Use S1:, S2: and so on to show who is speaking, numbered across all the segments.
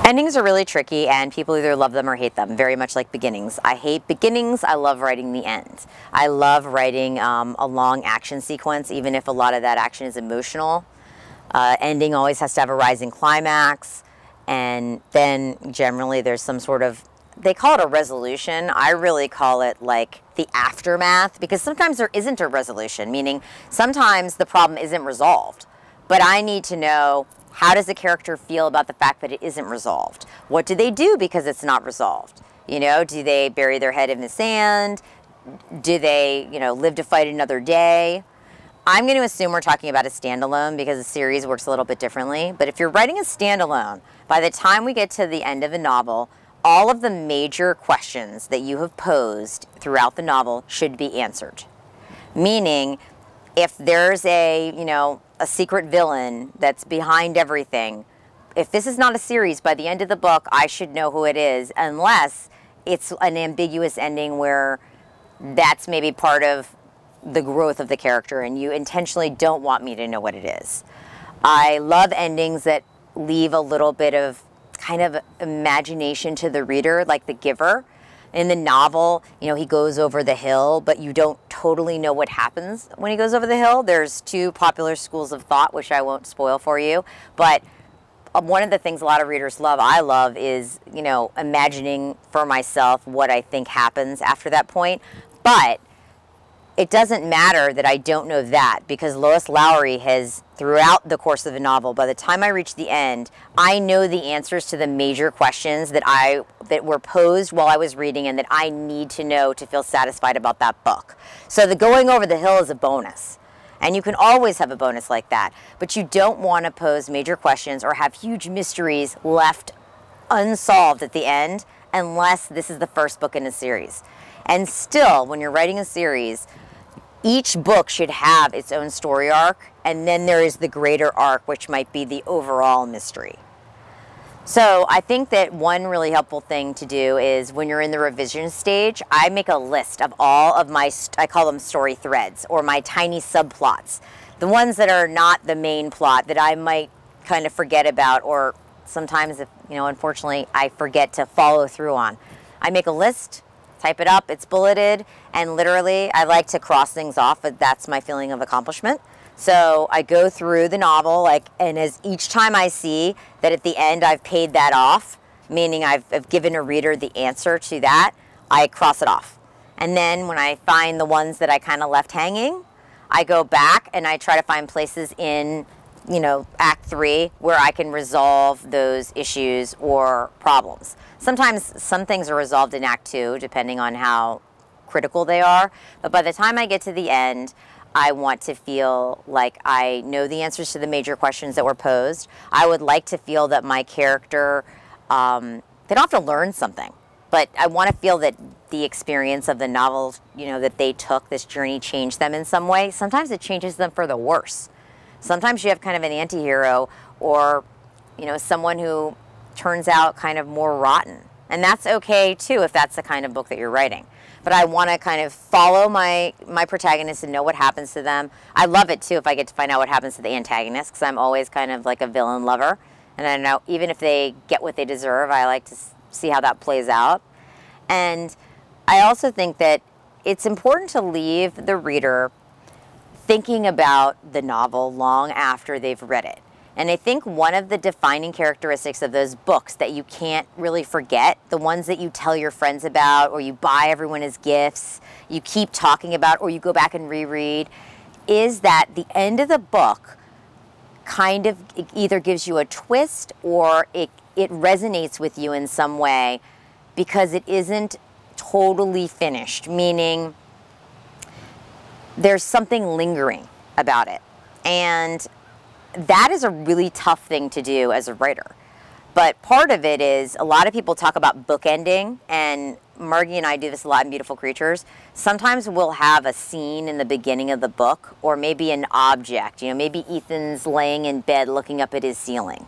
S1: Endings are really tricky, and people either love them or hate them, very much like beginnings. I hate beginnings. I love writing the end. I love writing a long action sequence, even if a lot of that action is emotional. Ending always has to have a rising climax, and then generally there's some sort of, they call it a resolution. I really call it like the aftermath, because sometimes there isn't a resolution, meaning sometimes the problem isn't resolved, but I need to know, how does the character feel about the fact that it isn't resolved? What do they do because it's not resolved? You know, do they bury their head in the sand? Do they, you know, live to fight another day? I'm going to assume we're talking about a standalone because the series works a little bit differently. But if you're writing a standalone, by the time we get to the end of a novel, all of the major questions that you have posed throughout the novel should be answered. Meaning, if there's a, you know, a secret villain that's behind everything, if this is not a series, by the end of the book, I should know who it is, unless it's an ambiguous ending where that's maybe part of the growth of the character and you intentionally don't want me to know what it is. I love endings that leave a little bit of kind of imagination to the reader, like The Giver. In the novel, you know, he goes over the hill, but you don't totally know what happens when he goes over the hill. There's two popular schools of thought, which I won't spoil for you. But one of the things a lot of readers love, I love, is, you know, imagining for myself what I think happens after that point. But it doesn't matter that I don't know that, because Lois Lowry has, throughout the course of the novel, by the time I reach the end, I know the answers to the major questions that were posed while I was reading and that I need to know to feel satisfied about that book. So the going over the hill is a bonus. And you can always have a bonus like that. But you don't want to pose major questions or have huge mysteries left unsolved at the end unless this is the first book in a series. And still, when you're writing a series, each book should have its own story arc, and then there is the greater arc, which might be the overall mystery. So I think that one really helpful thing to do is when you're in the revision stage, I make a list of all of my, I call them story threads, or my tiny subplots. The ones that are not the main plot that I might kind of forget about, or sometimes, if, you know, unfortunately, I forget to follow through on. I make a list, type it up, it's bulleted, and literally I like to cross things off, but that's my feeling of accomplishment. So I go through the novel, and as each time I see that at the end I've paid that off, meaning I've given a reader the answer to that, I cross it off. And then when I find the ones that I kind of left hanging, I go back and I try to find places in, you know, Act 3 where I can resolve those issues or problems. Sometimes some things are resolved in Act 2, depending on how critical they are. But by the time I get to the end, I want to feel like I know the answers to the major questions that were posed. I would like to feel that my character, they don't have to learn something, but I want to feel that the experience of the novel, you know, that they took, this journey, changed them in some way. Sometimes it changes them for the worse. Sometimes you have kind of an anti-hero, or, you know, someone who turns out kind of more rotten. And that's okay too if that's the kind of book that you're writing. But I want to kind of follow my protagonist and know what happens to them. I love it too if I get to find out what happens to the antagonist, because I'm always kind of like a villain lover. And I know even if they get what they deserve, I like to see how that plays out. And I also think that it's important to leave the reader thinking about the novel long after they've read it. And I think one of the defining characteristics of those books that you can't really forget, the ones that you tell your friends about, or you buy everyone as gifts, you keep talking about, or you go back and reread, is that the end of the book kind of either gives you a twist or it resonates with you in some way because it isn't totally finished, meaning there's something lingering about it. And that is a really tough thing to do as a writer. But part of it is, a lot of people talk about bookending, and Margie and I do this a lot in Beautiful Creatures. Sometimes we'll have a scene in the beginning of the book, or maybe an object. You know, maybe Ethan's laying in bed looking up at his ceiling.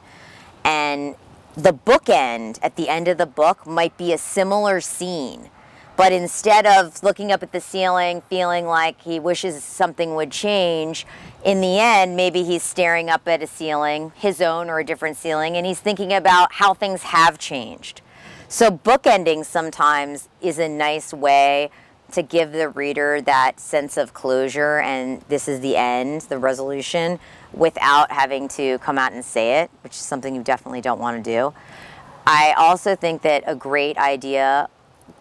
S1: And the bookend at the end of the book might be a similar scene, But instead of looking up at the ceiling, feeling like he wishes something would change, in the end, maybe he's staring up at a ceiling, his own or a different ceiling, and he's thinking about how things have changed. So bookending sometimes is a nice way to give the reader that sense of closure and this is the end, the resolution, without having to come out and say it, which is something you definitely don't want to do. I also think that a great idea,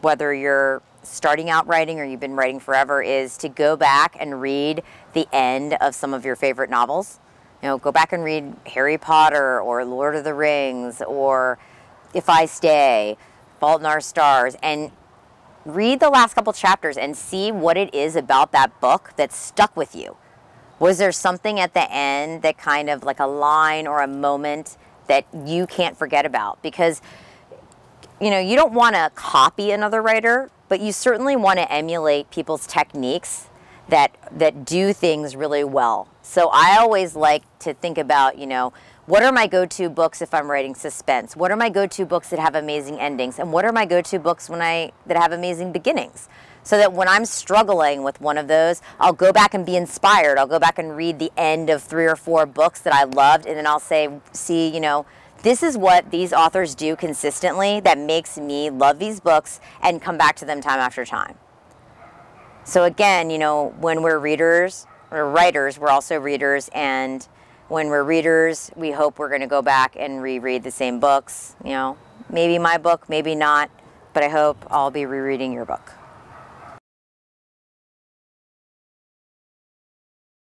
S1: whether you're starting out writing or you've been writing forever, is to go back and read the end of some of your favorite novels. You know, go back and read Harry Potter or Lord of the Rings or If I Stay, Fault in Our Stars, and read the last couple chapters and see what it is about that book that stuck with you. Was there something at the end that kind of like a line or a moment that you can't forget about? Because you know, you don't want to copy another writer, but you certainly want to emulate people's techniques that do things really well. So I always like to think about, you know, what are my go-to books if I'm writing suspense? What are my go-to books that have amazing endings? And what are my go-to books that have amazing beginnings? So that when I'm struggling with one of those, I'll go back and be inspired. I'll go back and read the end of 3 or 4 books that I loved, and then I'll say, see, you know, this is what these authors do consistently that makes me love these books and come back to them time after time. So again, you know, when we're readers or writers, we're also readers, and when we're readers, we hope we're going to go back and reread the same books. You know, maybe my book, maybe not, but I hope I'll be rereading your book.